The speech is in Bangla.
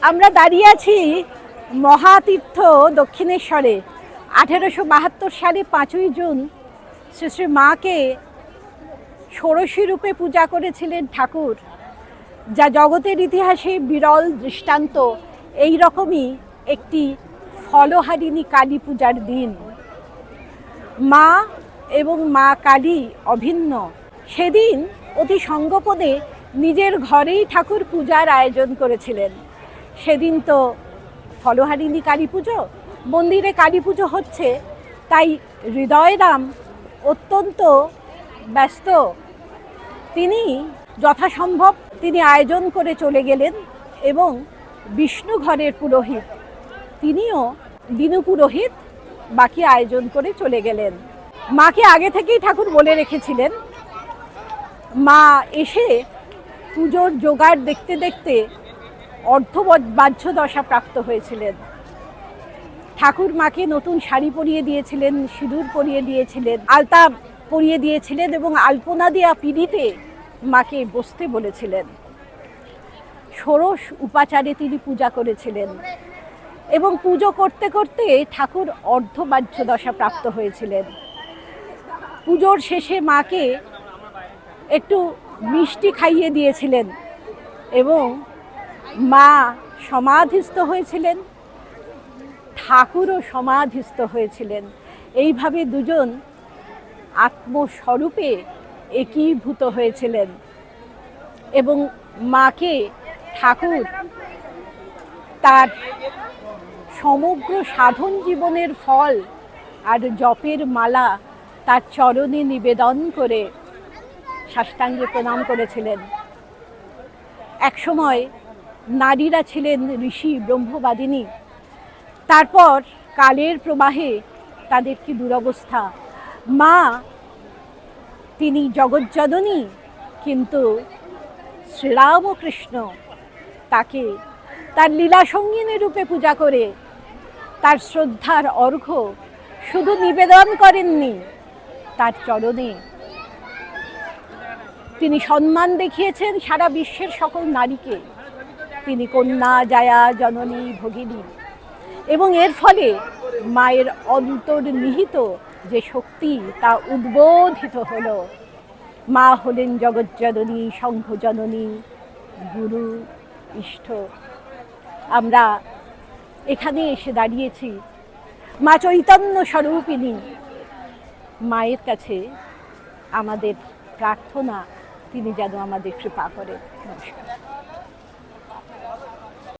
আমরা দাঁড়িয়ে আছি মহাতীর্থ দক্ষিণেশ্বরে। 1872 সালে 5ই জুন শ্রী শ্রী মাকে ষোড়শী রূপে পূজা করেছিলেন ঠাকুর, যা জগতের ইতিহাসে বিরল দৃষ্টান্ত। এই রকমই একটি ফলহারিণী কালী পূজার দিন। মা এবং মা কালী অভিন্ন। সেদিন অতি সঙ্গোপনে নিজের ঘরেই ঠাকুর পূজার আয়োজন করেছিলেন। সেদিন তো ফলহারিণী কালী পুজো, মন্দিরে কালী পুজো হচ্ছে, তাই হৃদয়রাম অত্যন্ত ব্যস্ত। তিনি যথাসম্ভব তিনি আয়োজন করে চলে গেলেন এবং বিষ্ণু ঘরের পুরোহিত, তিনিও দিনু পুরোহিত, বাকি আয়োজন করে চলে গেলেন। মাকে আগে থেকেই ঠাকুর বলে রেখেছিলেন। মা এসে পুজোর জোগাড় দেখতে দেখতে অর্ধবাহ্য দশা প্রাপ্ত হয়েছিলেন। ঠাকুর মাকে নতুন শাড়ি পরিয়ে দিয়েছিলেন, সিঁদুর পরিয়ে দিয়েছিলেন, আলতা পরিয়ে দিয়েছিলেন এবং আলপনা দেওয়া পিঁড়িতে মাকে বসতে বলেছিলেন। ষোড়শ উপাচারে তিনি পূজা করেছিলেন এবং পুজো করতে করতে ঠাকুর অর্ধবাহ্য দশা প্রাপ্ত হয়েছিলেন। পুজোর শেষে মাকে একটু মিষ্টি খাইয়ে দিয়েছিলেন এবং মা সমাধিস্থ হয়েছিলেন, ঠাকুরও সমাধিস্থ হয়েছিলেন। এইভাবে দুজন আত্মস্বরূপে একীভূত হয়েছিলেন এবং মাকে ঠাকুর তার সমগ্র সাধন জীবনের ফল আর জপের মালা তার চরণে নিবেদন করে সাষ্টাঙ্গে প্রণাম করেছিলেন। একসময় নারীরা ছিলেন ঋষি, ব্রহ্মবাদিনী। তারপর কালের প্রবাহে তাদের কি দুরবস্থা। মা তিনি জগজ্জননী, কিন্তু শ্রীরামকৃষ্ণ তাকে তার লীলা সঙ্গিনী রূপে পূজা করে তার শ্রদ্ধার অর্ঘ্য শুধু নিবেদন করেননি, তার চরণে তিনি সম্মান দেখিয়েছেন সারা বিশ্বের সকল নারীকে। তিনি কন্যা, জায়া, জননী, ভগিনী, এবং এর ফলে মায়ের অন্তর্নিহিত যে শক্তি তা উদ্বোধিত হলো। মা হলেন জগজ্জননী, শঙ্খজননী, গুরু, ইষ্ট। আমরা এখানে এসে দাঁড়িয়েছি মা চৈতন্য স্বরূপিণী। মায়ের কাছে আমাদের প্রার্থনা তিনি যেন আমাদের কৃপা করেন। নমস্কার।